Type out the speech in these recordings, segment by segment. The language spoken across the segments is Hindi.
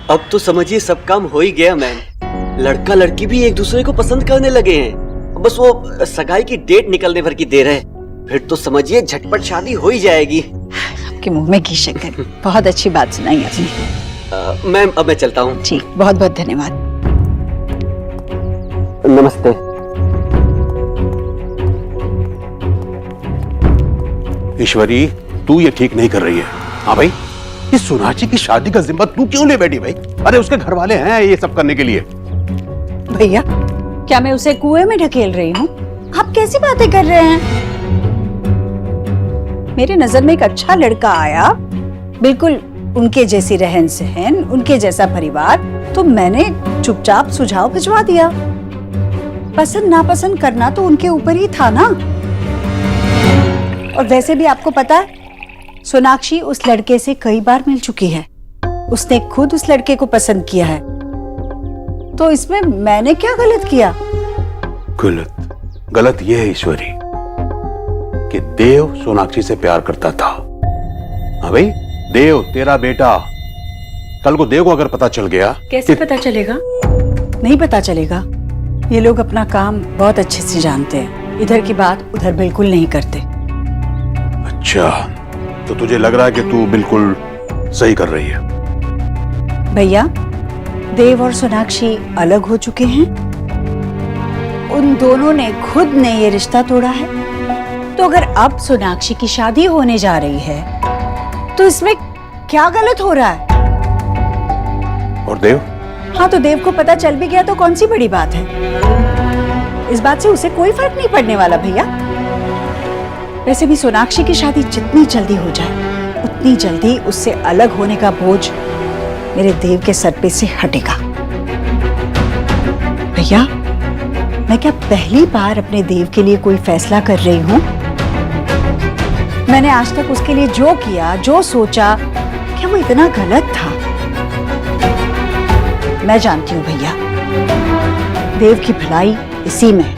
अब तो समझिए सब काम हो ही गया मैम। लड़का लड़की भी एक दूसरे को पसंद करने लगे हैं। बस वो सगाई की डेट निकलने भर की देर है, फिर तो समझिए झटपट शादी हो ही जाएगी। आपके मुंह में घी शक्कर। बहुत अच्छी बात सुनाई आपने। मैम अब मैं चलता हूँ। जी बहुत बहुत धन्यवाद। नमस्ते। ईश्वरी, तू ये ठीक नहीं कर रही है। हाँ भाई, इस सोनाक्षी की शादी का जिम्मा तू क्यों ले बैठी भाई? अरे उसके घर वाले हैं ये सब करने के लिए। भैया, क्या मैं उसे कुएं में ढकेल रही हूँ? आप कैसी बातें कर रहे हैं? मेरे नजर में एक अच्छा लड़का आया, बिल्कुल उनके जैसी रहन सहन, उनके जैसा परिवार, तो मैंने चुपचाप सुझाव भिजवा दिया। पसंद नापसंद करना तो उनके ऊपर ही था ना। और वैसे भी आपको पता है, सोनाक्षी उस लड़के से कई बार मिल चुकी है। उसने खुद उस लड़के को पसंद किया है, तो इसमें मैंने क्या गलत किया? गलत ये है ईश्वरी कि देव सोनाक्षी से प्यार करता था। हाँ भाई, देव तेरा बेटा, कल को देव को अगर पता चल गया। कैसे पता चलेगा? नहीं पता चलेगा। ये लोग अपना काम बहुत अच्छे से जानते हैं, इधर की बात उधर बिल्कुल नहीं करते। अच्छा, तो तुझे लग रहा है कि तू बिल्कुल सही कर रही है? भैया, देव और सोनाक्षी अलग हो चुके हैं। उन दोनों ने खुद ने ये रिश्ता तोड़ा है। तो अगर अब सोनाक्षी की शादी होने जा रही है, तो इसमें क्या गलत हो रहा है? और देव? हाँ, तो देव को पता चल भी गया तो कौन सी बड़ी बात है? इस बात से उसे कोई फर्क नहीं पड़ने वाला भैया। वैसे भी सोनाक्षी की शादी जितनी जल्दी हो जाए, उतनी जल्दी उससे अलग होने का बोझ मेरे देव के सर पे से हटेगा। भैया, मैं क्या पहली बार अपने देव के लिए कोई फैसला कर रही हूँ? मैंने आज तक उसके लिए जो किया, जो सोचा, क्या वो इतना गलत था? मैं जानती हूँ भैया, देव की भलाई इसी में है।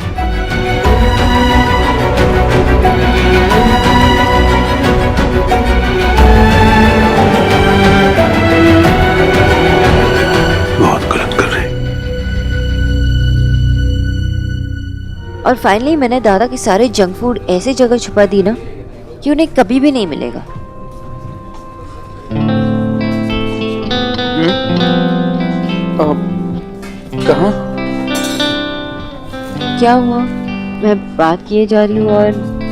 बहुत गलत कर रहे। और फाइनली मैंने दादा के सारे जंक फूड ऐसे जगह छुपा दी ना कि उन्हें कभी भी नहीं मिलेगा। कहाँ? क्या हुआ? मैं बात किए जा रही हूँ और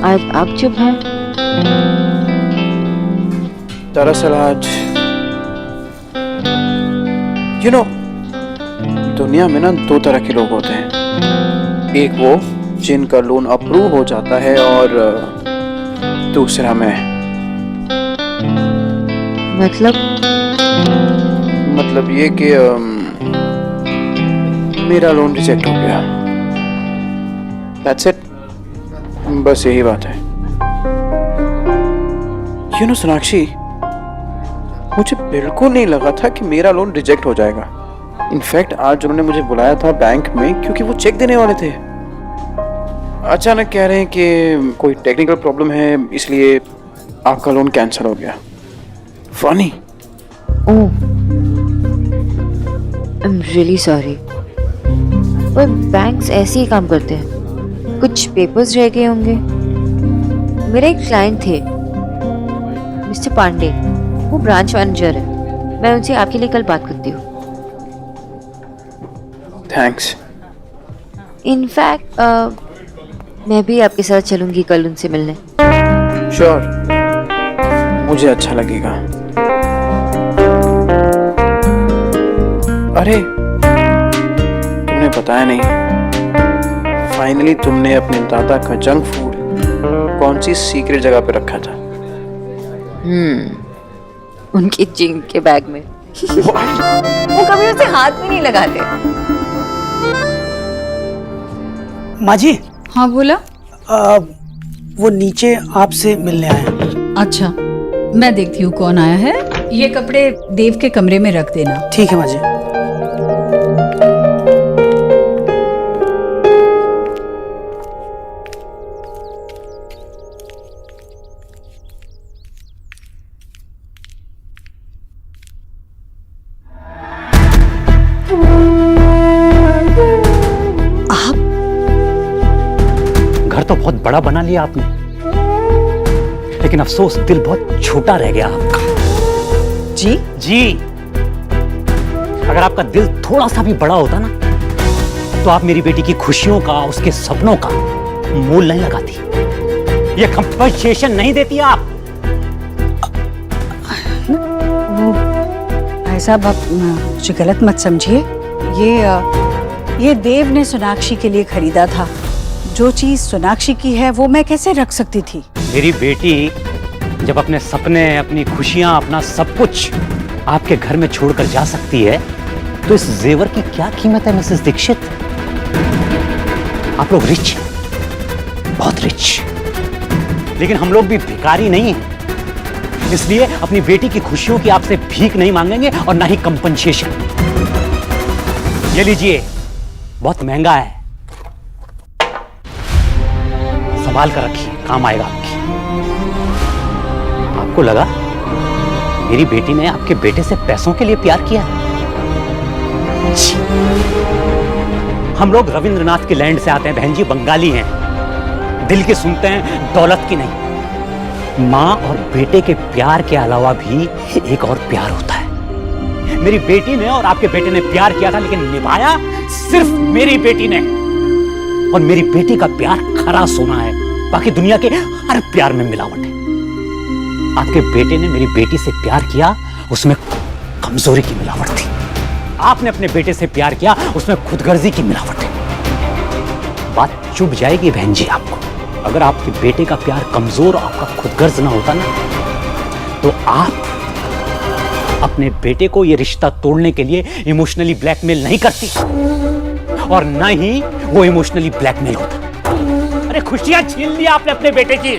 आज आप चुप हैं। दरअसल आज दुनिया में ना दो तरह के लोग होते हैं। एक वो जिनका लोन अप्रूव हो जाता है और दूसरा मैं। मतलब ये कि मेरा लोन रिजेक्ट हो गया। That's it. बस यही बात है। सोनाक्षी, मुझे बिल्कुल नहीं लगा था कि मेरा लोन रिजेक्ट हो जाएगा। इनफैक्ट आज उन्होंने मुझे बुलाया था बैंक में क्योंकि वो चेक देने वाले थे। अचानक कह रहे हैं कि कोई टेक्निकल प्रॉब्लम है, इसलिए आपका लोन कैंसिल हो गया। Funny. Oh, I am really sorry. पर बैंक्स ऐसे ही काम करते हैं। कुछ पेपर्स रह गए होंगे। मेरे एक क्लाइंट थे, मिस्टर पांडे, वो ब्रांच मैनेजर है। मैं उनसे आपके लिए कल बात करती हूँ। थैंक्स। इनफैक्ट मैं भी आपके साथ चलूंगी कल उनसे मिलने। श्योर, मुझे अच्छा लगेगा। अरे, तुमने बताया नहीं, फाइनली तुमने अपने दादा का जंक फूड कौन सी सीक्रेट जगह पे रखा था? उनकी जिम के बैग में। वो कभी उसे हाथ भी नहीं लगाते। माँ जी। हाँ बोला। वो नीचे आपसे मिलने आया। अच्छा, मैं देखती हूँ कौन आया है। ये कपड़े देव के कमरे में रख देना। ठीक है माँ जी। तो बहुत बड़ा बना लिया आपने, लेकिन अफसोस दिल बहुत छोटा रह गया आपका। जी जी, अगर आपका दिल थोड़ा सा भी बड़ा होता ना, तो आप मेरी बेटी की खुशियों का, उसके सपनों का मूल नहीं लगाती, ये कंपनसेशन नहीं देती आप। वो भाई साहब, आप मुझे गलत मत समझिए। ये देव ने सोनाक्षी के लिए खरीदा था। जो चीज सोनाक्षी की है वो मैं कैसे रख सकती थी? मेरी बेटी जब अपने सपने, अपनी खुशियां, अपना सब कुछ आपके घर में छोड़कर जा सकती है, तो इस जेवर की क्या कीमत है मिसेस दीक्षित? आप लोग रिच, बहुत रिच, लेकिन हम लोग भी भिखारी नहीं हैं। इसलिए अपनी बेटी की खुशियों की आपसे भीख नहीं मांगेंगे और ना ही कंपनसेशन। ये लीजिए, बहुत महंगा है, संभाल कर रखिए, काम आएगा आपकी। आपको लगा मेरी बेटी ने आपके बेटे से पैसों के लिए प्यार किया? हम लोग रविंद्रनाथ के लैंड से आते हैं बहन जी, बंगाली हैं, दिल की सुनते हैं, दौलत की नहीं। माँ और बेटे के प्यार के अलावा भी एक और प्यार होता है। मेरी बेटी ने और आपके बेटे ने प्यार किया था, लेकिन निभाया सिर्फ मेरी बेटी ने। और मेरी बेटी का प्यार खरा सोना है, बाकी दुनिया के हर प्यार में मिलावट है। आपके बेटे ने मेरी बेटी से प्यार किया, उसमें कमजोरी की मिलावट थी। आपने अपने बेटे से प्यार किया, उसमें खुदगर्जी की मिलावट है। बात चुभ जाएगी बहन जी आपको। अगर आपके बेटे का प्यार कमजोर और आपका खुदगर्ज ना होता ना, तो आप अपने बेटे को यह रिश्ता तोड़ने के लिए इमोशनली ब्लैकमेल नहीं करती, और ना ही वो इमोशनली ब्लैकमेल होता। अरे खुशियां छीन ली आपने अपने बेटे की,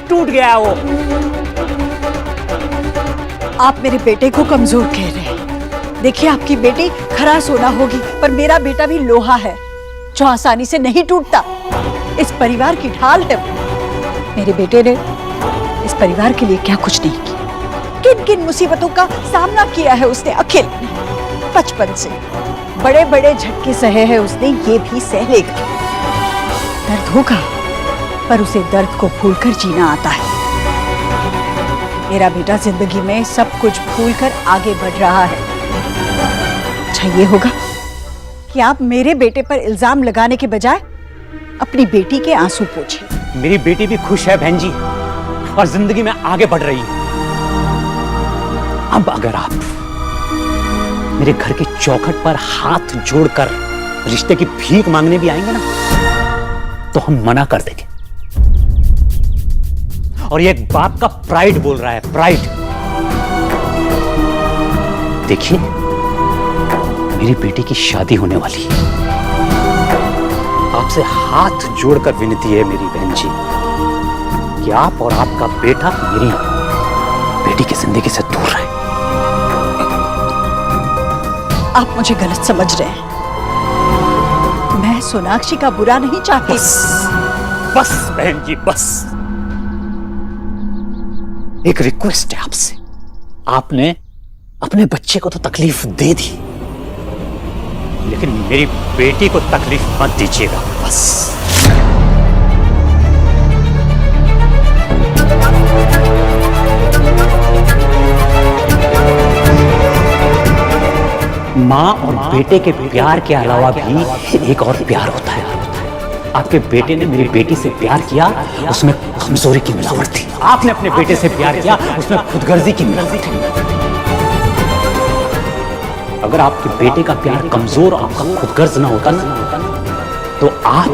टूट गया वो। आप मेरे बेटे को कमजोर कह रहे हैं। देखिए, आपकी बेटी खरा सोना होगी, पर मेरा बेटा भी लोहा है जो आसानी से नहीं टूटता। इस परिवार की ढाल है वो। मेरे बेटे ने इस परिवार के लिए क्या कुछ नहीं किया। किन किन मुसीबतों का सामना किया है उसने अकेले, बचपन से बड़े बड़े झटके सहे हैं उसने, ये भी सह लेगा। दर्द होगा, पर उसे दर्द को भूलकर जीना आता है। मेरा बेटा जिंदगी में सब कुछ भूलकर आगे बढ़ रहा है। अच्छा ये होगा कि आप मेरे बेटे पर इल्जाम लगाने के बजाय अपनी बेटी के आंसू पोंछें। मेरी बेटी भी खुश है बहन जी, और जिंदगी में आगे बढ़ रही है। अब अगर आप मेरे घर की चौखट पर हाथ जोड़कर रिश्ते की भीख मांगने भी आएंगे ना, तो हम मना कर देंगे। और ये एक बाप का प्राइड बोल रहा है, प्राइड। देखिए, मेरी बेटी की शादी होने वाली है। आपसे हाथ जोड़कर विनती है मेरी बहन जी कि आप और आपका बेटा मेरी बेटी की जिंदगी से दूर रहे। आप मुझे गलत समझ रहे हैं। मैं सोनाक्षी का बुरा नहीं चाहती। बस बहन जी, बस एक रिक्वेस्ट है आपसे। आपने अपने बच्चे को तो तकलीफ दे दी, लेकिन मेरी बेटी को तकलीफ मत दीजिएगा, बस। माँ और बेटे के प्यार के अलावा भी एक और प्यार होता है। आपके बेटे ने मेरी बेटी से प्यार किया, उसमें कमजोरी की मिलावट थी। आपने अपने बेटे से प्यार किया, उसमें खुदगर्जी की मिलावट थी। अगर आपके बेटे का प्यार कमजोर और आपका खुदगर्ज ना होता ना, तो आप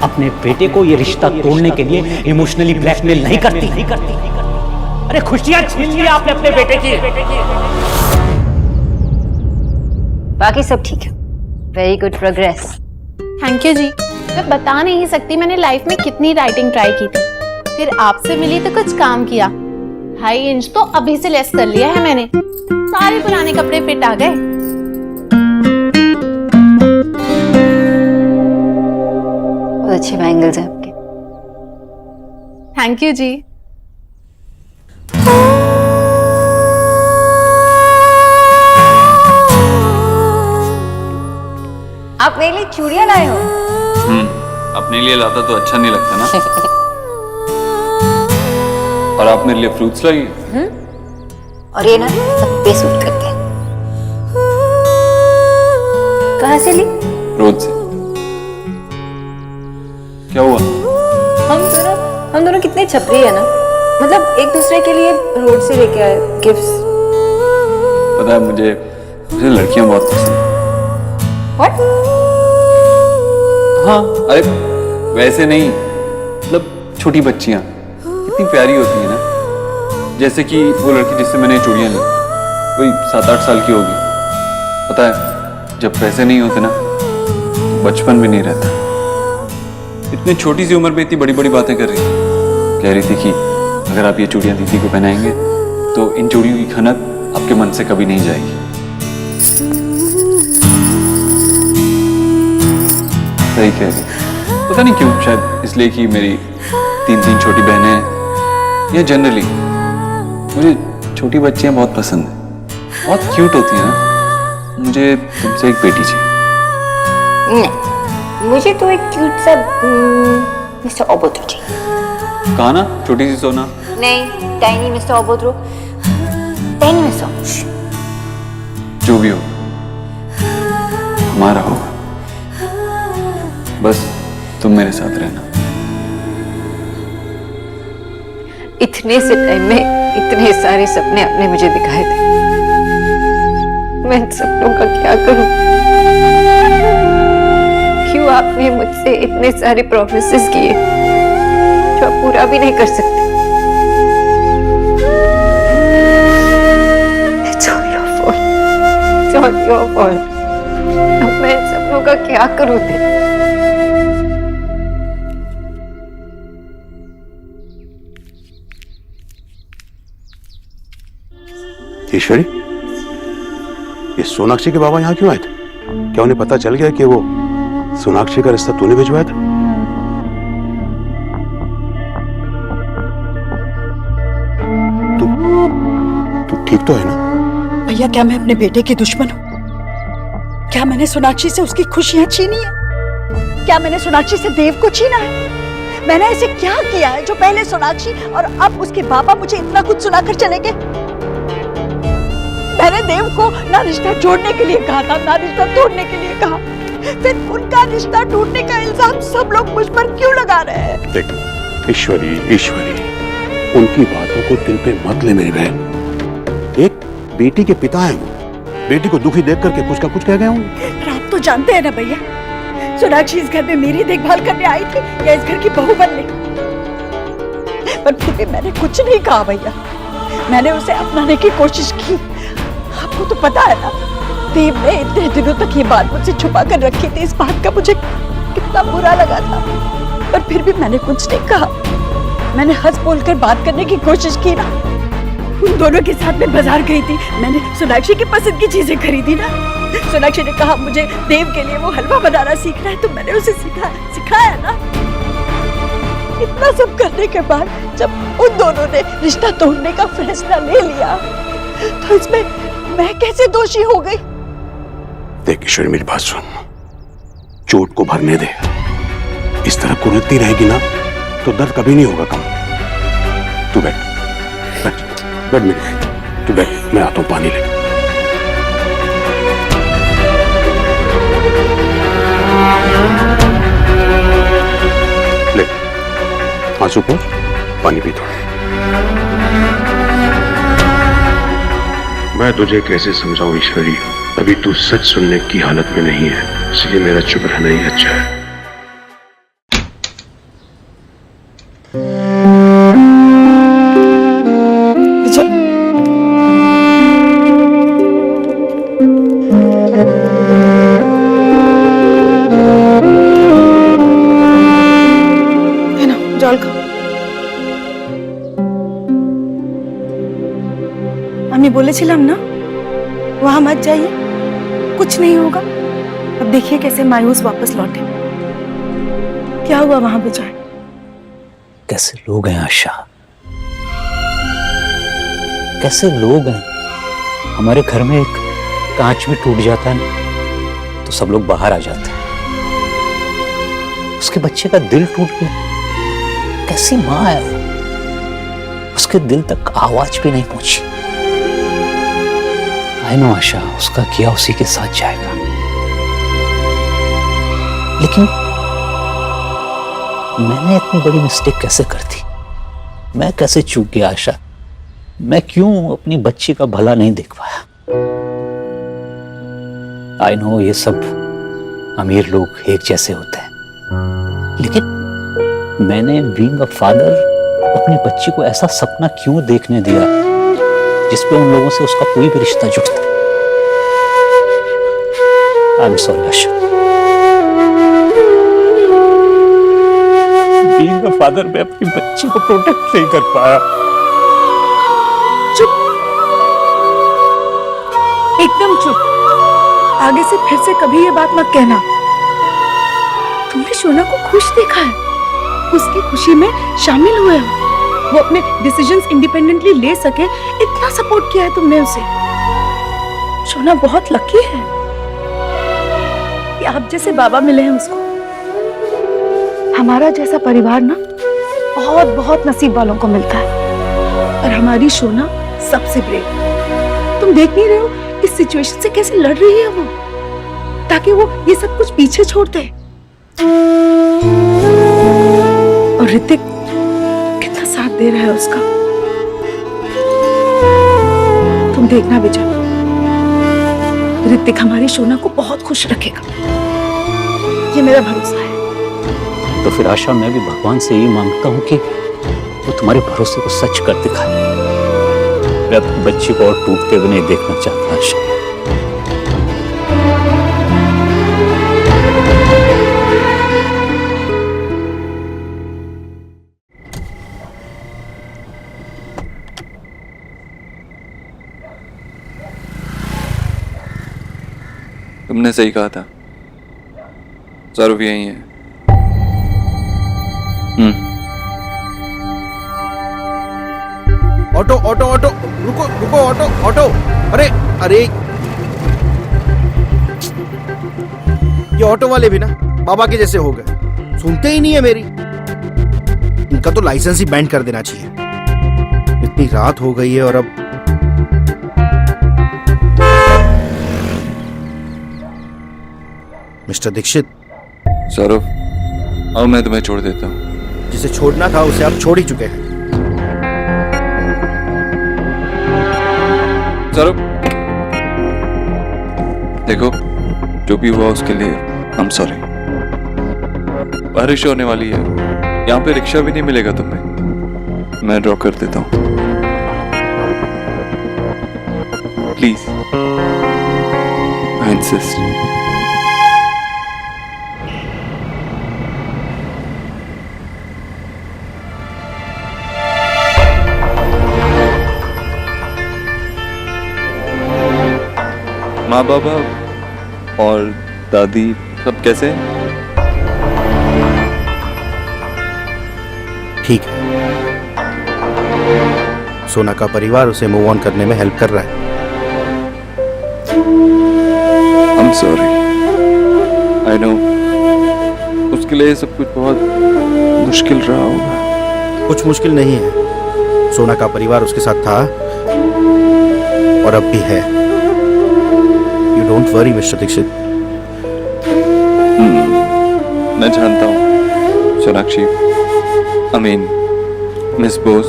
अपने बेटे को यह रिश्ता तोड़ने के लिए इमोशनली ब्लैकमेल नहीं करती। अरे खुशियां छीन ली आपने अपने बेटे की। बाकी सब ठीक है, very good progress. Thank you जी। मैं बता नहीं सकती मैंने लाइफ में कितनी राइटिंग ट्राई की थी, फिर आपसे मिली तो कुछ काम किया। 2.5 इंच तो अभी से लेस कर लिया है मैंने। सारे पुराने कपड़े फिट आ गए। बहुत अच्छे बैंगल्स हैं आपके। थैंक यू जी। आप मेरे लिए चूड़ियां लाए हो? अपने लिए लाता तो अच्छा नहीं लगता ना। और आप मेरे लिए फ्रूट्स लाइए। और ये ना सब पे सूट करते हैं। कहाँ से ली? रोज से। क्या हुआ? हम दोनों कितने छपरी है ना, मतलब एक दूसरे के लिए रोड से लेके आए गिफ्ट्स। पता है मुझे लड़कियां बहुत पसंद हैं। What? हाँ, अरे वैसे नहीं, मतलब छोटी बच्चियां कितनी प्यारी होती है ना। जैसे कि वो लड़की जिससे मैंने चूड़ियां ली, कोई 7-8 साल की होगी। पता है जब पैसे नहीं होते ना तो बचपन भी नहीं रहता। इतनी छोटी सी उम्र में इतनी बड़ी बड़ी बातें कर रही थी। कह रही थी कि अगर आप ये चूड़ियां दीदी को पहनाएंगे तो इन चूड़ियों की खनक आपके मन से कभी नहीं जाएगी। सही कह रही। पता नहीं क्यों, शायद इसलिए कि मेरी 3 छोटी बहनें हैं, या जनरली मुझे छोटी बच्चियां बहुत पसंद हैं। बहुत क्यूट होती हैं ना। मुझे तुमसे एक बेटी चाहिए। नहीं, मुझे तो एक क्यूट सा मिस्टर ओबोत्रो चाहिए। कहा ना छोटी सी सोना। नहीं, टाइनी मिस्टर ओबोत्रो, टाइनी मिस्टर। जो भी हो हमारा होगा, बस तुम मेरे साथ रहना। इतने से टाइम में इतने सारे सपने आपने मुझे दिखाए थे, मैं इन सपनों का क्या करूं? क्यों आपने मुझसे इतने सारे प्रॉमिसेस किए जो आप पूरा भी नहीं कर सकते? It's all your fault. It's all your fault. अब मैं इन सपनों का क्या करूं? ईश्वरी, ये सोनाक्षी के बाबा यहाँ क्यों आए थे? क्या उन्हें पता चल गया कि वो सोनाक्षी का रिश्ता तूने भिजवाया था? तू ठीक तो है ना? भैया, क्या मैं अपने बेटे की दुश्मन हूँ? क्या मैंने सोनाक्षी से उसकी खुशियां छीनी है? क्या मैंने सोनाक्षी से देव को छीना है? मैंने ऐसे क्या किया है जो पहले सोनाक्षी और अब उसके पापा मुझे इतना कुछ सुनाकर चले गए? मैंने देव को ना रिश्ता जोड़ने के लिए कहा था, ना रिश्ता तोड़ने के लिए कहा। फिर उनका रिश्ता टूटने का इल्जाम सब लोग मुझ पर क्यों लगा रहे हैं? देख ईश्वरी, उनकी बातों को दिल पे मत ले मेरी बहन। एक बेटी के पिता हैं वो, बेटी को दुखी देख करके कुछ का कुछ कह गए होंगे। आप तो जानते हैं ना भैया, सोनाक्षी इस घर में मेरी देखभाल करने आई थी या इस घर की बहू बनने? पर फिर भी मैंने कुछ नहीं कहा भैया। मैंने उसे अपनाने की कोशिश की। आपको तो पता है ना, देव ने इतने दिनों तक ये बात मुझसे छुपा कर रखी थी। इस बात का मुझे कितना बुरा लगा था, पर फिर भी मैंने कुछ नहीं कहा। मैंने हंस बोल कर बात करने की कोशिश की ना। उन दोनों के साथ में बाजार गई थी, मैंने सोनाक्षी की पसंद की चीजें खरीदी ना। सोनाक्षी ने कहा मुझे देव के लिए वो हलवा बनाना सीखना है, तो मैंने उसे सिखाया ना। इतना सब करने के बाद जब उन दोनों ने रिश्ता तोड़ने का फैसला ले लिया, तो इसमें मैं कैसे दोषी हो गई? देख ईश्वरी, मेरी बात सुन, चोट को भरने दे। इस तरह कुरेदती रहेगी ना तो दर्द कभी नहीं होगा कम। तू बैठ मेरे, तू बैठ, मैं आता हूं पानी लेकर। ले आंसू पोंछ, पानी पी थोड़ा। मैं तुझे कैसे समझाऊं ईश्वरी, अभी तू सच सुनने की हालत में नहीं है, इसलिए मेरा चुप रहना ही अच्छा है। जल खाओ। আমি বলেছিলাম না वहां मत जाइए, कुछ नहीं होगा। अब देखिए कैसे मायूस वापस लौटे। क्या हुआ वहां विजय? कैसे लोग हैं आशा, कैसे लोग हैं। हमारे घर में एक कांच भी टूट जाता है तो सब लोग बाहर आ जाते हैं। उसके बच्चे का दिल टूट गया। कैसी माँ है वो, उसके दिल तक आवाज भी नहीं पहुंची। आई नो आशा, उसका किया उसी के साथ जाएगा, लेकिन मैंने इतनी बड़ी मिस्टेक कैसे कर दी? मैं कैसे चूक गया आशा? मैं क्यों अपनी बच्ची का भला नहीं देख पाया? आई नो ये सब अमीर लोग एक जैसे होते हैं, लेकिन मैंने बीइंग अ फादर अपनी बच्ची को ऐसा सपना क्यों देखने दिया जिसपे उन लोगों से उसका कोई भी रिश्ता जुड़ता? I am sorry Asha. Being a father मैं अपनी बच्ची को प्रोटेक्ट नहीं कर पाया। चुप, एकदम चुप। आगे से फिर से कभी ये बात मत कहना। तुमने शोना को खुश देखा है, उसकी खुशी में शामिल हुए हो, वो अपने डिसीजंस इंडिपेंडेंटली ले सके, इतना सपोर्ट किया है तुमने उसे। शोना बहुत लकी है कि आप जैसे बाबा मिले हैं उसको। हमारा जैसा परिवार ना बहुत बहुत नसीब वालों को मिलता है, और हमारी शोना सबसे ब्रेव। तुम देख नहीं रहे हो इस सिचुएशन से कैसे लड़ रही है वो, ताकि वो ये सब कुछ पीछे छोड़ दे। और ऋतिक कितना साथ दे रहा है उसका। तुम देखना विजय, ऋतिक हमारी शोना को बहुत खुश रखेगा, ये मेरा भरोसा है। तो फिर आशा मैं भी भगवान से यही मांगता हूँ कि वो तुम्हारे भरोसे को सच कर दिखाए। मैं अपनी बच्ची को और टूटते हुए नहीं देखना चाहता आशा। तुमने सही कहा था, सौरभ यही है। ऑटो ऑटो ऑटो, रुको रुको, ऑटो ऑटो, अरे अरे, ये ऑटो वाले भी ना बाबा के जैसे हो गए, सुनते ही नहीं है मेरी। इनका तो लाइसेंस ही बैंड कर देना चाहिए। इतनी रात हो गई है और अब मिस्टर दीक्षित। सौरभ, आओ मैं तुम्हें छोड़ देता हूँ। जिसे छोड़ना था उसे आप छोड़ ही चुके हैं। सौरभ, देखो जो भी हुआ उसके लिए आई एम सॉरी। बारिश होने वाली है, यहाँ पे रिक्शा भी नहीं मिलेगा तुम्हें, मैं ड्रॉप कर देता हूँ। Please, I insist. माँ बाबा और दादी सब कैसे हैं? ठीक है। सोना का परिवार उसे मूव ऑन करने में हेल्प कर रहा है। I am sorry, I know उसके लिए सब कुछ बहुत मुश्किल रहा होगा। कुछ मुश्किल नहीं है, सोना का परिवार उसके साथ था और अब भी है। You don't worry mister Dixit. मैं जानता हूँ Sonakshi, I mean miss Bose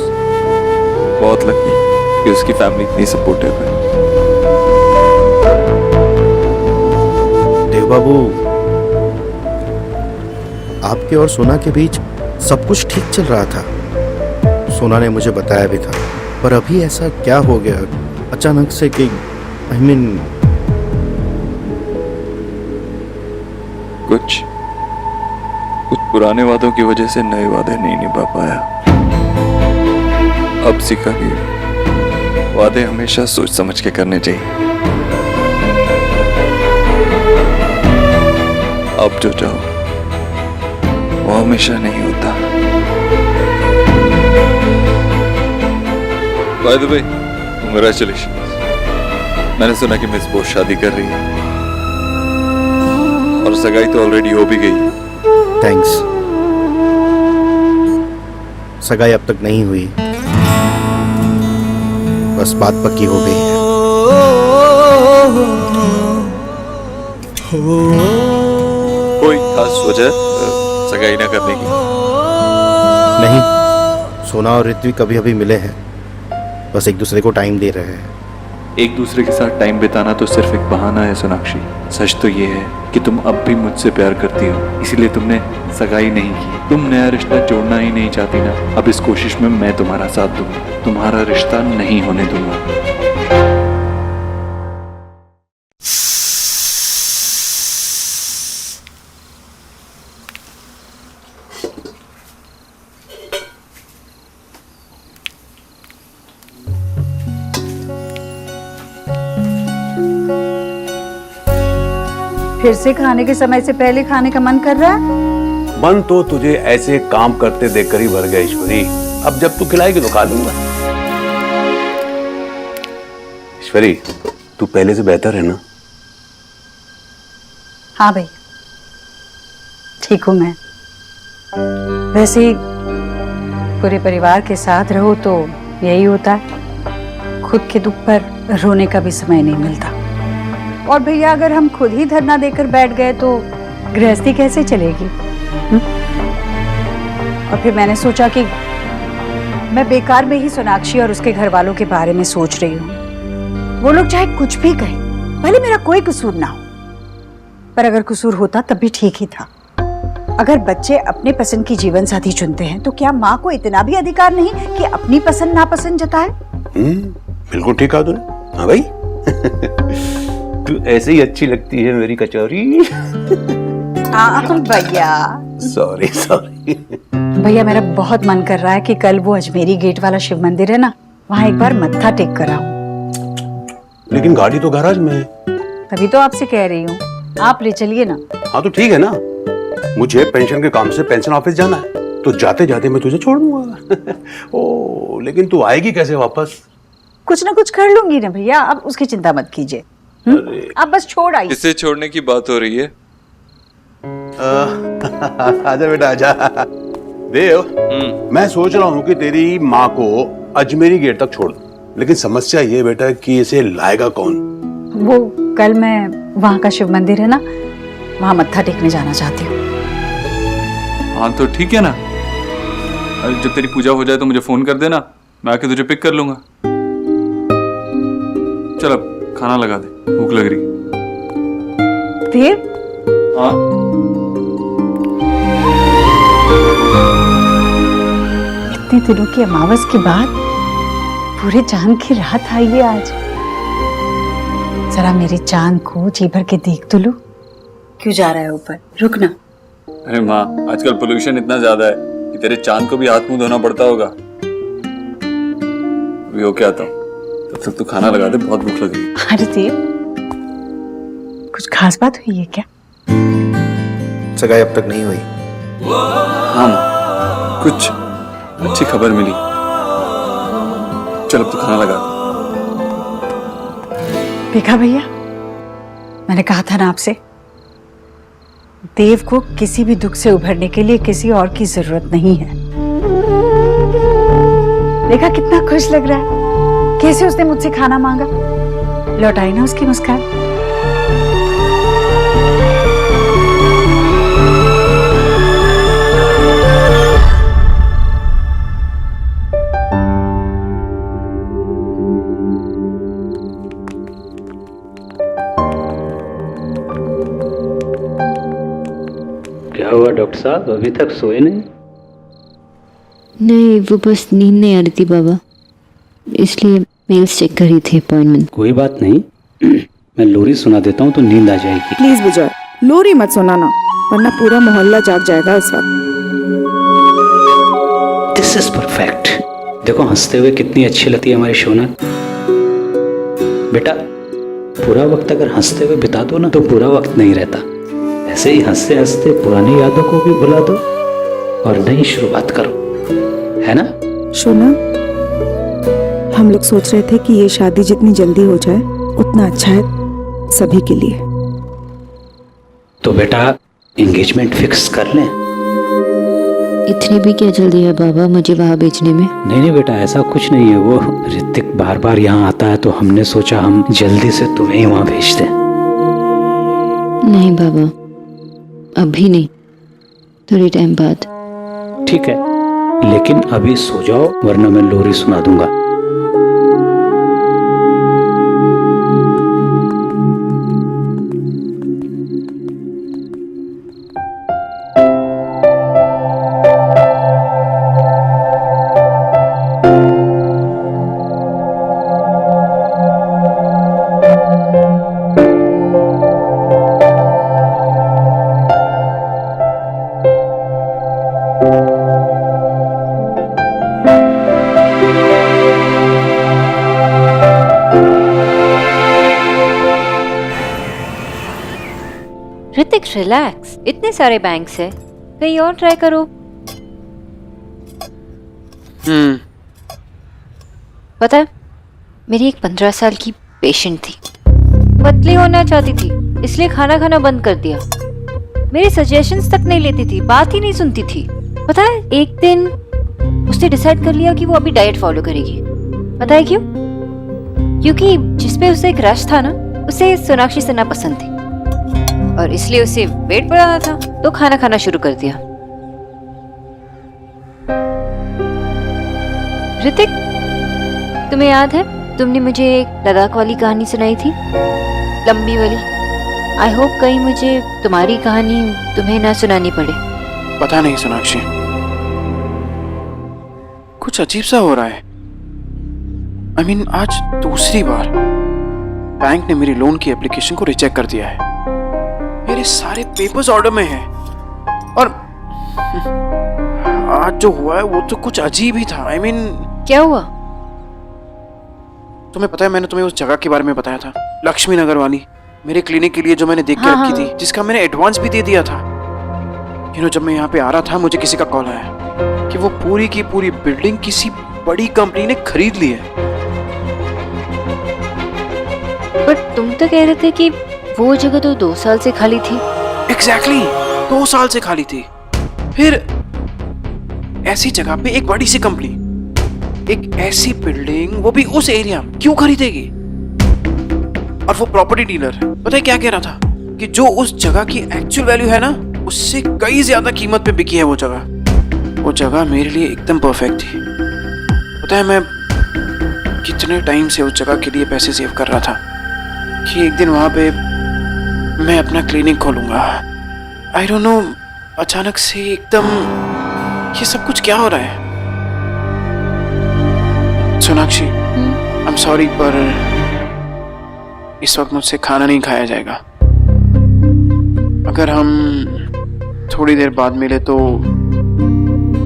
बहुत लकी कि उसकी फैमिली इतनी सपोर्टिव है। देव बाबू, आपके और सोना के बीच सब कुछ ठीक चल रहा था, सोना ने मुझे बताया भी था, पर अभी ऐसा क्या हो गया अचानक से कि आई मीन कुछ पुराने वादों की वजह से नए वादे नहीं निभा पाया। अब सीखा कि वादे हमेशा सोच समझ के करने चाहिए। अब जो चाहो वो हमेशा नहीं होता। By the way, congratulations. मैंने सुना कि मिस बोस शादी कर रही है और सगाई तो ऑलरेडी हो भी गई। थैंक्स। सगाई अब तक नहीं हुई, बस बात पक्की हो गई है। कोई खास वजह सगाई ना करने की? नहीं, सोना और ऋत्विक कभी अभी मिले हैं, बस एक दूसरे को टाइम दे रहे हैं। एक दूसरे के साथ टाइम बिताना तो सिर्फ एक बहाना है सोनाक्षी। सच तो ये है कि तुम अब भी मुझसे प्यार करती हो, इसीलिए तुमने सगाई नहीं की। तुम नया रिश्ता जोड़ना ही नहीं चाहती ना। अब इस कोशिश में मैं तुम्हारा साथ दूंगा, तुम्हारा रिश्ता नहीं होने दूंगा। फिर से खाने के समय से पहले खाने का मन कर रहा है? मन तो तुझे ऐसे काम करते देखकर ही भर गया ईश्वरी। अब जब तू खिलाएगी तो खा लूंगा। ईश्वरी, तू पहले से बेहतर है ना? हाँ भैया, ठीक हूँ मैं। वैसे ही पूरे परिवार के साथ रहो तो यही होता है, खुद के दुख पर रोने का भी समय नहीं मिलता। और भैया अगर हम खुद ही धरना देकर बैठ गए तो गृहस्थी कैसे चलेगी? और फिर मैंने सोचा कि मैं बेकार में ही सोनाक्षी और उसके घर वालों के बारे में सोच रही हूँ। वो लोग चाहे कुछ भी कहें, भले मेरा कोई कसूर ना हो, पर अगर कसूर होता तब भी ठीक ही था। अगर बच्चे अपने पसंद की जीवन साथी चुनते हैं तो क्या माँ को इतना भी अधिकार नहीं कि अपनी पसंद नापसंद जताए? बिल्कुल ठीक कहा तूने। हाँ भाई तू ऐसे ही अच्छी लगती है मेरी कचौरी। भैया सॉरी सॉरी। भैया मेरा बहुत मन कर रहा है कि कल वो अजमेरी गेट वाला शिव मंदिर है ना, वहाँ एक बार मत्था टेक कर आऊं। लेकिन गाड़ी तो गैराज में है। तभी तो आपसे कह रही हूँ, आप ले चलिए ना। हाँ तो ठीक है ना, मुझे पेंशन के काम से पेंशन ऑफिस जाना है, तो जाते जाते मैं तुझे छोड़ दूंगा। ओ, लेकिन तू आएगी कैसे वापस? कुछ ना कुछ कर लूंगी ना भैया, आप उसकी चिंता मत कीजिए। आप बस छोड़ आइए। किससे छोड़ने की बात हो रही है? आजा बेटा आजा। देव, मैं सोच रहा हूँ कि तेरी माँ को अजमेरी गेट तक छोड़ दूं, लेकिन समस्या ये बेटा कि इसे लाएगा कौन? वो कल मैं वहाँ का शिव मंदिर है ना, वहाँ मत्था टेकने जाना चाहती हूँ। हाँ तो ठीक है ना, जब तेरी पूजा हो जाए तो मुझे फोन कर देना, मैं आके तुझे पिक कर लूंगा। चल अब खाना लगा दे, भूख लग रही। देव? हाँ इतने दिनों की अमावस के बाद पूरे चांद की रात आई है आज। जरा मेरे चांद को जी भर के देख तो लो। क्यों जा रहा है ऊपर? रुक ना। अरे माँ, आजकल पोल्यूशन इतना ज्यादा है कि तेरे चांद को भी हाथ मुंह धोना पड़ता होगा। अभी होके आता हूँ, तब तक तू खाना लगा दे, बहुत भूख लग रही है। अरे देव, कुछ खास बात हुई है क्या? सगाई अब तक नहीं हुई। हाँ माँ, कुछ अच्छी खबर मिली। चल अब तू खाना लगा दे। देखा भैया, मैंने कहा था ना आपसे, देव को किसी भी दुख से उभरने के लिए किसी और की जरूरत नहीं है। देखा कितना खुश लग रहा है, कैसे उसने मुझसे खाना मांगा। लौटाई ना उसकी मुस्कान। क्या हुआ डॉक्टर साहब, अभी तक सोए नहीं? नहीं, वो बस नींद नहीं आ रही थी बाबा, इसलिए मेल्स चेक कर रही थी अपॉइंटमेंट। कोई बात नहीं, मैं लोरी सुना देता हूँ तो नींद आ जाएगी। प्लीज विजय, लोरी मत सुनाना, वरना पूरा मोहल्ला जाग जाएगा इस वक्त। This is perfect. देखो हंसते हुए कितनी अच्छी लगती है हमारी शोना। बेटा, पूरा वक्त अगर हंसते हुए बिता दो ना तो पूरा वक्त नहीं रहता। ऐसे ही हंसते हंसते पुरानी यादों को भी भुला दो और नई शुरुआत करो, है ना? शोना, हम लोग सोच रहे थे कि ये शादी जितनी जल्दी हो जाए उतना अच्छा है सभी के लिए। तो बेटा एंगेजमेंट फिक्स कर लें? इतनी भी क्या जल्दी है बाबा मुझे वहाँ भेजने में? नहीं नहीं बेटा, ऐसा कुछ नहीं है। वो ऋतिक बार बार यहाँ आता है तो हमने सोचा हम जल्दी से तुम्हें ही वहाँ भेज दें। नहीं बाबा, अभी नहीं, थोड़ी टाइम बाद। ठीक है, लेकिन अभी सो जाओ वरना मैं लोरी सुना दूंगा। ऋतिक रिलैक्स, इतने सारे बैंक्स है, कहीं और ट्राई करो। पता है, मेरी एक 15 साल की पेशेंट थी, पतली होना चाहती थी इसलिए खाना खाना बंद कर दिया। मेरे सजेशंस तक नहीं लेती थी, बात ही नहीं सुनती थी। पता है, एक दिन उसने डिसाइड कर लिया कि वो अभी डाइट फॉलो करेगी। पता है क्यों? क्योंकि जिसपे उसे एक रश था ना, उसे सोनाक्षी सिन्हा पसंद थी और इसलिए उसे वेट बढ़ाना था तो खाना खाना शुरू कर दिया। ऋतिक, तुम्हें याद है तुमने मुझे एक लद्दाख वाली कहानी सुनाई थी, लंबी वाली? आई होप कहीं मुझे तुम्हारी कहानी तुम्हें ना सुनानी पड़े। पता नहीं सोनाक्षी, कुछ अजीब सा हो रहा है। I mean, आज दूसरी बार बैंक ने मेरी लोन की एप्लीकेशन को रिजेक्ट कर दिया है। मेरे सारे पेपर्स ऑर्डर में हैं और आज जो हुआ है वो तो कुछ अजीब ही था। I mean, क्या हुआ? तुम्हें पता है, मैंने तुम्हें उस जगह के बारे में बताया था, लक्ष्मी नगर वाली, मेरे क्लिनिक के लिए जो मैंने देख के रखी थी, जिसका मैंने एडवांस भी दे दिया था। जब मैं यहाँ पे आ रहा था मुझे किसी का कॉल आया कि वो पूरी की पूरी बिल्डिंग किसी बड़ी कंपनी ने खरीद ली है। पर तुम तो कह रहे थे कि वो जगह तो 2 साल से खाली थी। Exactly, 2 साल से खाली थी। फिर ऐसी जगह पे एक बड़ी सी कंपनी, एक ऐसी बिल्डिंग, वो भी उस एरिया में, क्यों खरीदेगी? और वो प्रॉपर्टी डीलर पता है क्या कह रहा था कि जो उस जगह की एक्चुअल वैल्यू है ना, उससे कई ज्यादा कीमत पे बिकी है वो जगह। वो जगह मेरे लिए एकदम परफेक्ट थी। पता है, मैं कितने टाइम से उस जगह के लिए पैसे सेव कर रहा था कि एक दिन वहां पे मैं अपना क्लिनिक खोलूंगा। आई डोंट नो, अचानक से एकदम ये सब कुछ क्या हो रहा है? सोनाक्षी, आई एम सॉरी, पर इस वक्त मुझसे खाना नहीं खाया जाएगा। अगर हम थोड़ी देर बाद मिले तो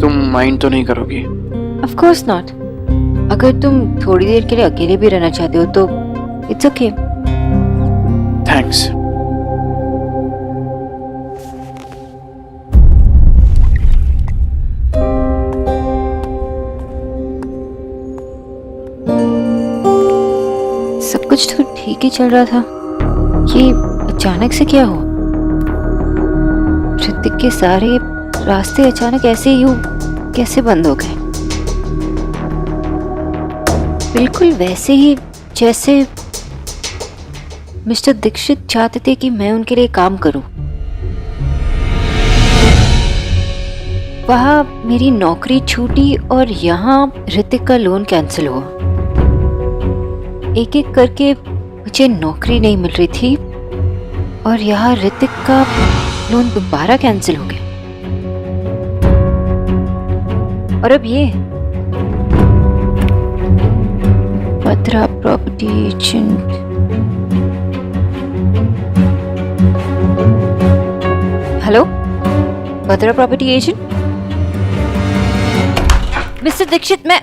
तुम माइंड तो नहीं करोगी? Of course not. अगर तुम थोड़ी देर के लिए अकेले भी रहना चाहते हो तो इट्स ओके। थैंक्स। सब कुछ तो ठीक ही चल रहा था, ये अचानक से क्या हुआ? ऋतिक के सारे रास्ते अचानक ऐसे ही कैसे बंद हो गए? बिल्कुल वैसे ही जैसे मिस्टर दीक्षित चाहते थे कि मैं उनके लिए काम करूं। वहां मेरी नौकरी छूटी और यहाँ ऋतिक का लोन कैंसिल हुआ। एक एक करके मुझे नौकरी नहीं मिल रही थी और यहाँ ऋतिक का लोन दोबारा कैंसिल हो गया। और अब ये Batra property agent. Hello, Batra property agent? Mister Dixit, मैं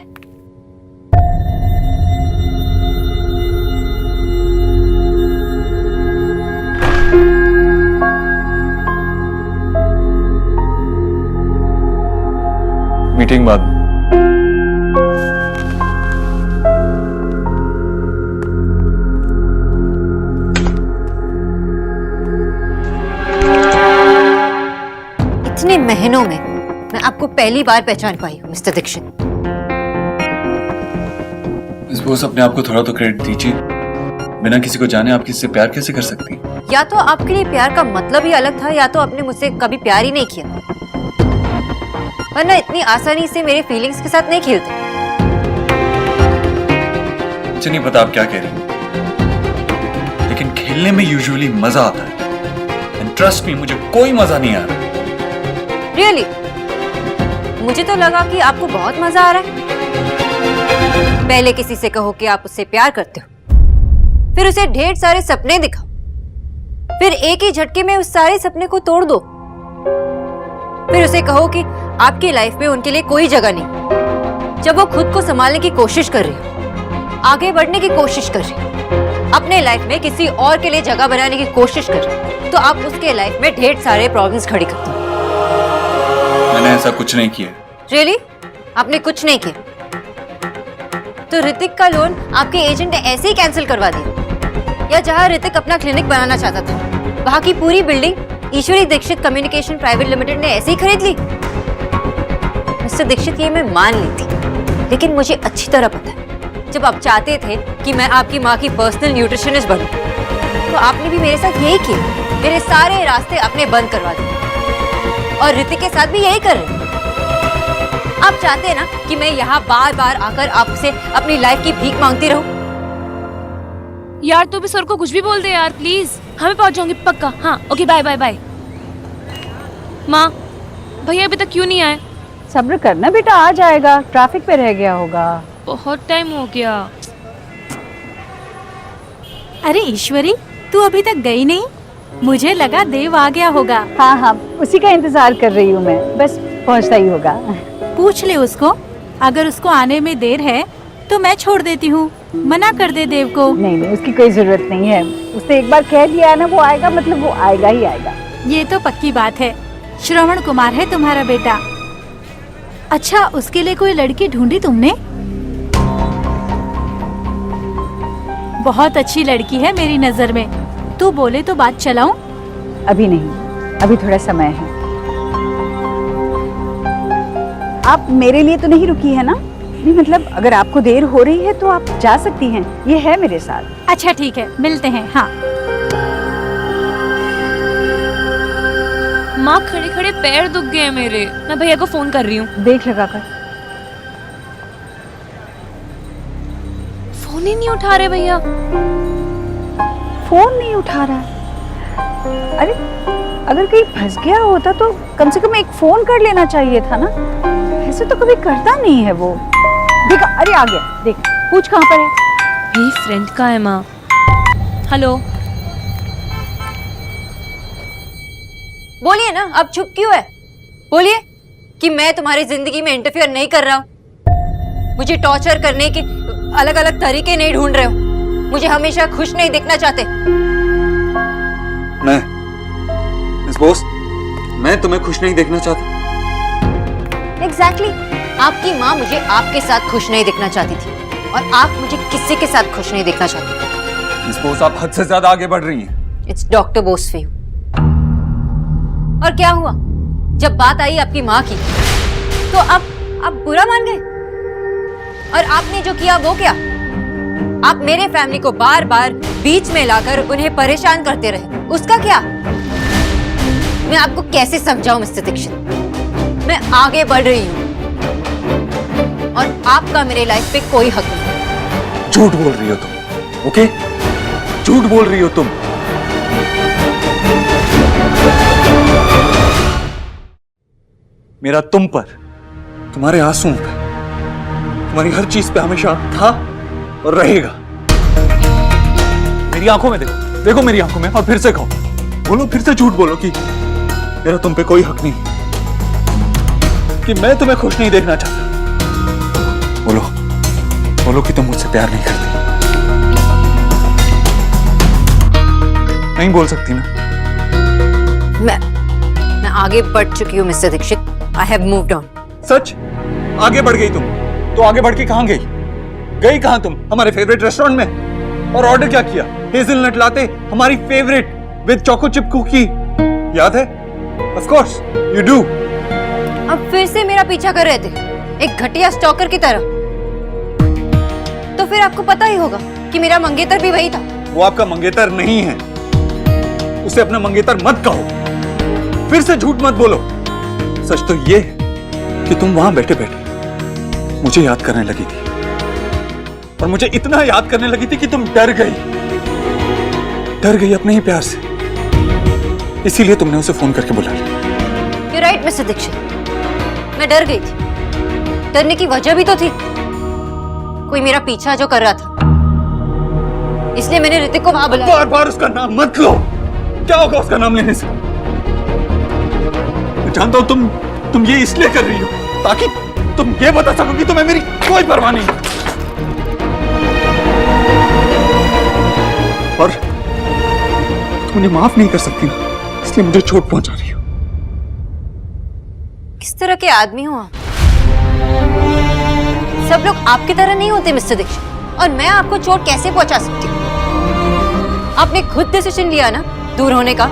मीटिंग बाद में। बहनों में मैं आपको पहली बार पहचान पाई हूँ मिस्टर दीक्षित। मिस बोस, अपने आप को थोड़ा तो क्रेडिट दीजिए। बिना किसी को जाने आप किससे प्यार कैसे कर सकती हैं? या तो आपके लिए प्यार का मतलब ही अलग था, या तो आपने मुझसे कभी प्यार ही नहीं किया, वरना इतनी आसानी से मेरे फीलिंग्स के साथ नहीं खेलते। मुझे नहीं पता आप क्या कह रही हैं, लेकिन खेलने में यूजुअली मजा आता है। एंड ट्रस्ट मी, मुझे कोई मजा नहीं आ रहा। रियली? मुझे तो लगा कि आपको बहुत मजा आ रहा है। पहले किसी से कहो कि आप उससे प्यार करते हो, फिर उसे ढेर सारे सपने दिखाओ, फिर एक ही झटके में उस सारे सपने को तोड़ दो, फिर उसे कहो कि आपकी लाइफ में उनके लिए कोई जगह नहीं। जब वो खुद को संभालने की कोशिश कर रही हो, आगे बढ़ने की कोशिश कर रही हो, अपने लाइफ में किसी और के लिए जगह बनाने की कोशिश कर रही हो, तो आप उसके लाइफ में ढेर सारे प्रॉब्लम्स खड़ी करते हो। मैंने ऐसा कुछ नहीं किया। रियली? आपने कुछ नहीं किया? तो ऋतिक का लोन आपके एजेंट ने ऐसे ही कैंसिल करवा दिया, या जहां ऋतिक अपना क्लिनिक बनाना चाहता था, वहां की पूरी बिल्डिंग ईश्वरी दीक्षित कम्युनिकेशन प्राइवेट लिमिटेड ने ऐसे ही खरीद ली? मिस्टर दीक्षित, ये मैं मान ली थी, लेकिन मुझे अच्छी तरह पता है, जब आप चाहते थे कि मैं आपकी माँ की पर्सनल न्यूट्रिशनिस्ट बनूं, तो आपने भी मेरे साथ यही किया। मेरे सारे रास्ते आपने बंद करवा दिए, और ऋतिक के साथ भी यही कर रहे हैं। आप चाहते हैं ना कि मैं यहाँ बार बार आकर आपसे अपनी लाइफ की भीख मांगती रहूं? यार तू भी सर को कुछ भी बोल दे यार प्लीज, हमें पहुंच जाऊंगी पक्का। हाँ ओके, बाय बाय बाय। माँ, भैया अभी तक क्यों नहीं आए? सब्र करना बेटा, आ जाएगा, ट्रैफिक पे रह गया होगा। बहुत टाइम हो गया। अरे ईश्वरी, तू अभी तक गई नहीं? मुझे लगा देव आ गया होगा। हाँ हाँ, उसी का इंतजार कर रही हूँ मैं, बस पहुँचता ही होगा। पूछ ले उसको, अगर उसको आने में देर है तो मैं छोड़ देती हूँ, मना कर दे देव को। नहीं नहीं, उसकी कोई जरूरत नहीं है, उसने एक बार कह दिया है ना वो आएगा, मतलब वो आएगा ही आएगा। ये तो पक्की बात है। श्रवण कुमार है तुम्हारा बेटा। अच्छा, उसके लिए कोई लड़की ढूंढी तुमने? बहुत अच्छी लड़की है मेरी नजर में, तू बोले तो बात चलाऊं? अभी नहीं, अभी थोड़ा समय है। आप मेरे लिए तो नहीं रुकी है ना? नहीं मतलब अगर आपको देर हो रही है तो आप जा सकती हैं, ये है मेरे साथ। अच्छा ठीक है, मिलते हैं। हाँ माँ, खड़े खड़े पैर दुख गए मेरे। मैं भैया को फोन कर रही हूँ। देख लगा कर। फोन ही नहीं उठा रहे भैया। फोन नहीं उठा रहा है? अरे अगर कहीं फंस गया होता तो कम से कम एक फोन कर लेना चाहिए था ना, ऐसे तो कभी करता नहीं है वो। देखा, अरे आ गया, देख, पूछ कहाँ पर है। मेरी फ्रेंड का है माँ। हेलो, बोलिए ना, अब चुप क्यों है? बोलिए कि मैं तुम्हारी जिंदगी में इंटरफियर नहीं कर रहा हूँ, मुझे टॉर्चर करने के अलग अलग तरीके नहीं ढूंढ रहे हो, मुझे हमेशा खुश नहीं देखना चाहते। मैं मिस बोस, मैं तुम्हें खुश नहीं देखना चाहता। एग्जैक्टली, आपकी माँ मुझे आपके साथ खुश नहीं देखना चाहती थी, और आप मुझे किसी के साथ खुश नहीं देखना चाहती थी। मिस बोस, आप हद से ज्यादा आगे बढ़ रही हैं। It's doctor Bose for you. और क्या हुआ जब बात आई आपकी माँ की, तो आप बुरा मान गए? और आपने जो किया वो क्या? आप मेरे फैमिली को बार बार बीच में लाकर उन्हें परेशान करते रहे, उसका क्या? मैं आपको कैसे समझाऊं मिस्टर दीक्षित? मैं आगे बढ़ रही हूँ और आपका मेरे लाइफ पे कोई हक नहीं। झूठ बोल रही हो तुम, ओके? झूठ बोल रही हो तुम। मेरा तुम पर, तुम्हारे आंसुओं पे, तुम्हारी हर चीज पे हमेशा था और रहेगा। मेरी आंखों में देखो, देखो मेरी आंखों में, और फिर से कहो, बोलो, फिर से झूठ बोलो कि मेरा तुम पे कोई हक नहीं, कि मैं तुम्हें खुश नहीं देखना चाहता। बोलो, बोलो कि तुम मुझसे प्यार नहीं करती। नहीं बोल सकती ना? मैं आगे बढ़ चुकी हूँ mister Dikshit. I have moved on. सच? आगे बढ़ गई तुम? तो आगे बढ़ के कहां गई? गई कहां तुम? हमारे फेवरेट रेस्टोरेंट में। और ऑर्डर क्या किया? हेज़लनट लाते, हमारी favourite with choco chip cookie. याद है? Of course you do. अब फिर से मेरा पीछा कर रहे थे, एक घटिया स्टॉकर की तरह। तो फिर आपको पता ही होगा कि मेरा मंगेतर भी वही था। वो आपका मंगेतर नहीं है, उसे अपना मंगेतर मत कहो, फिर से झूठ मत बोलो। सच तो ये है कि तुम वहां बैठे बैठे मुझे याद करने लगी थी, और मुझे इतना याद करने लगी थी कि तुम डर गई अपने ही प्यार से। इसीलिए तुमने उसे फोन करके बुला लिया। You're right, मिस्टर दीक्षित, मैं डर गई थी। डरने की वजह भी तो थी, कोई मेरा पीछा जो कर रहा था, इसलिए मैंने ऋतिक को वहां बुलाया। बार बार उसका नाम मत लो, क्या होगा उसका नाम लेने से? मैं जानता हूं तुम ये इसलिए कर रही हो ताकि तुम ये बता सको कि तुम्हें मेरी कोई परवाह नहीं, और तुम उन्हें माफ नहीं कर सकती ना, इसलिए मुझे चोट पहुंचा रही हो। किस तरह के आदमी हो आप? सब लोग आपकी तरह नहीं होते मिस्टर दीक्षित, और मैं आपको चोट कैसे पहुंचा सकती हूँ? आपने खुद डिसीजन लिया ना दूर होने का,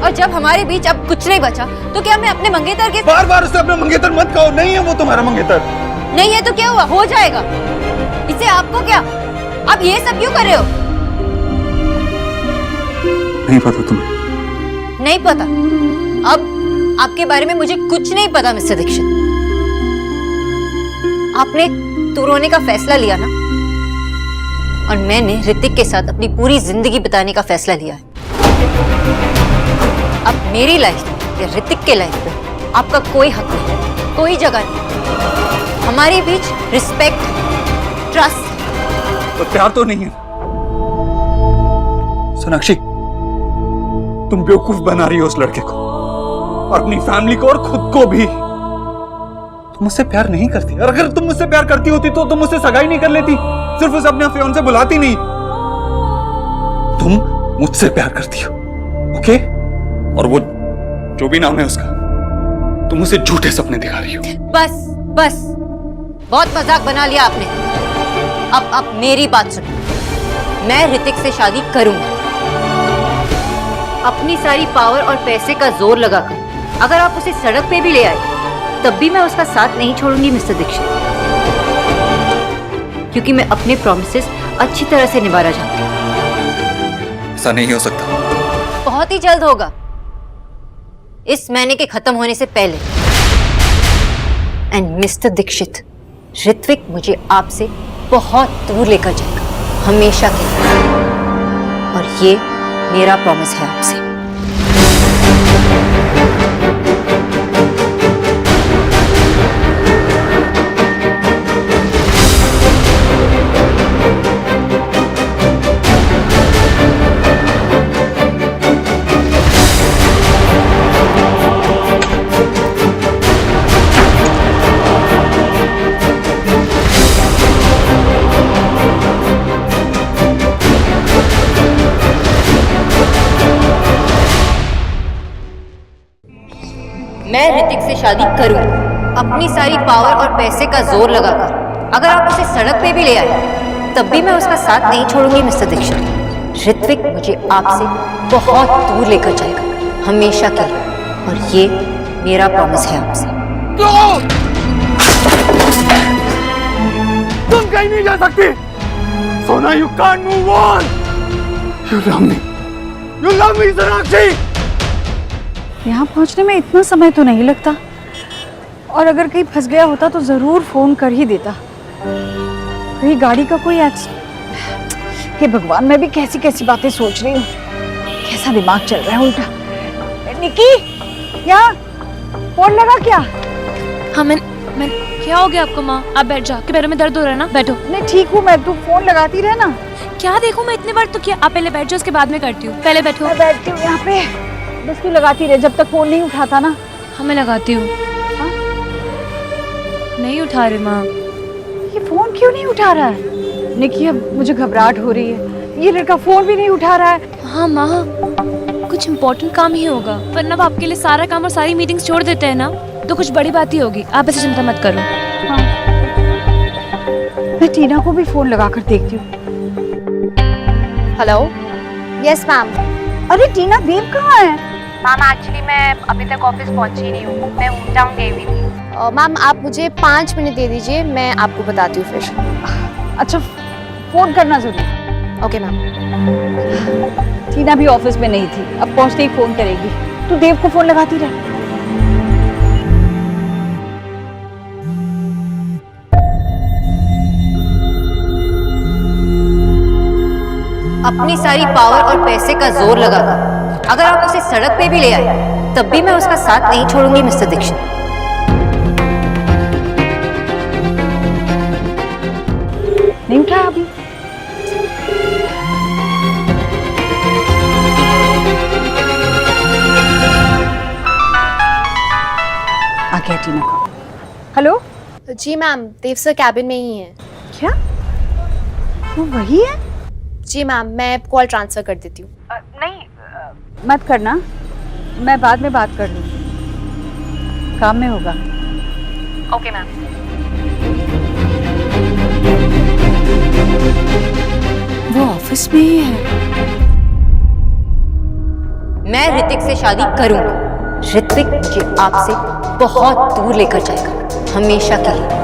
और जब हमारे बीच अब कुछ नहीं बचा तो क्या मैं अपने मंगेतर के बार बार उसे अपना मंगेतर मत कहो, नहीं है वो तुम्हारा मंगेतर। नहीं है तो क्या हुआ, हो जाएगा। इसे आपको क्या, आप ये सब क्यों कर रहे हो? नहीं पता तुम्हें? नहीं पता। अब आपके बारे में मुझे कुछ नहीं पता मिस्टर दीक्षित। आपने दूर होने का फैसला लिया ना, और मैंने ऋतिक के साथ अपनी पूरी जिंदगी बिताने का फैसला लिया है। अब मेरी लाइफ या ऋतिक के लाइफ पे आपका कोई हक नहीं, कोई जगह नहीं। हमारे बीच रिस्पेक्ट, ट्रस्ट। तो प्यार तो नहीं है सोनाक्षी, तुम बेवकूफ बना रही हो उस लड़के को और अपनी फैमिली को और खुद को भी। तुम मुझसे प्यार नहीं करती, और अगर तुम मुझसे प्यार करती होती तो तुम मुझसे सगाई नहीं कर लेती, सिर्फ उसे अपने फियांसे बुलाती नहीं। तुम मुझसे प्यार करती हो, ओके? और वो जो भी नाम है उसका, तुम उसे झूठे सपने दिखा रही हो। बस बस, बहुत मजाक बना लिया आपने। अब आप मेरी बात सुनो, मैं ऋतिक से शादी करूंगी, अपनी सारी पावर और पैसे का जोर लगाकर। अगर आप उसे सड़क पे भी ले आए तब भी मैं उसका साथ नहीं छोड़ूंगी मिस्टर दीक्षित, क्योंकि मैं अपने प्रॉमिसेस अच्छी तरह से निभाना चाहती हूँ। ऐसा नहीं हो सकता। बहुत ही जल्द होगा, इस महीने के खत्म होने से पहले। एंड मिस्टर दीक्षित, ऋत्विक मुझे आपसे बहुत दूर लेकर जाएगा, हमेशा के लिए, और ये मेरा प्रॉमिस है आपसे। मैं ऋतिक से शादी करूंगी, अपनी सारी पावर और पैसे का जोर लगाकर। अगर आप उसे सड़क पे भी ले आए तब भी मैं उसका साथ नहीं छोड़ूंगी मिस्टर दीक्षित। ऋत्विक मुझे आपसे बहुत दूर लेकर जाएगा, हमेशा के लिए, और ये मेरा प्रॉमिस है आपसे। तुम कहीं नहीं जा सकती सोना, you can't move on. You love me, Sonakshi. यहाँ पहुँचने में इतना समय तो नहीं लगता, और अगर कहीं फंस गया होता तो जरूर फोन कर ही देता। कहीं गाड़ी का कोई एक्सीडेंट। हे भगवान, मैं भी कैसी कैसी बातें सोच रही हूँ, कैसा दिमाग चल रहा है उल्टा। निकी, यहाँ फोन लगा क्या? हाँ मैं क्या हो गया आपको माँ? आप बैठ जाओ, आपके पैरों में दर्द हो रहा है ना? बैठो। मैं ठीक हूँ, मैं तू फोन लगाती रहे ना। क्या देखूं मैं, इतने बार तो किया। आप पहले बैठ जाओ, उसके बाद में करती हूँ। पहले बैठो। मैं बैठती हूँ यहाँ पे, बस तू लगाती रहे जब तक फोन नहीं उठाता ना। हाँ मैं लगाती हूँ। नहीं उठा रहे माँ। ये फोन क्यों नहीं उठा रहा है? निकी, अब मुझे घबराहट हो रही है, ये लड़का फोन भी नहीं उठा रहा है। हाँ माँ, कुछ इम्पोर्टेंट काम ही होगा, वरना वो आपके लिए सारा काम और सारी मीटिंग्स छोड़ देते हैं ना, तो कुछ बड़ी बात ही होगी। आप ऐसे चिंता मत करो। हाँ। मैं टीना को भी फोन लगा कर देखती हूँ। हेलो। Yes ma'am. अरे टीना, देव कहाँ है? मैम एक्चुअली मैं अभी तक ऑफिस पहुंची नहीं हूँ, मैं होम टाउन गई हुई थी। मैम आप मुझे 5 मिनट दे दीजिए, मैं आपको बताती हूँ फिर। अच्छा, फोन करना जरूर। Okay ma'am. टीना भी ऑफिस में नहीं थी, अब पहुंचते ही फोन करेगी। तू देव को फोन लगाती रह। अपनी सारी पावर और पैसे का जोर लगाकर अगर आप उसे सड़क पे भी ले आए तब भी मैं उसका साथ नहीं छोड़ूंगी मिस्टर दीक्षित। नहीं उठाया अभी। आ गया टीना का। हेलो। जी मैम, देव सर कैबिन में ही है। क्या वो वही है? जी मैम, मैं कॉल ट्रांसफर कर देती हूँ। नहीं मत करना, मैं बाद में बात कर लूँगी, काम में होगा। Okay ma'am. वो ऑफिस में ही है। मैं ऋतिक से शादी करूंगी। ऋतिक ये आपसे बहुत दूर लेकर जाएगा, हमेशा के लिए।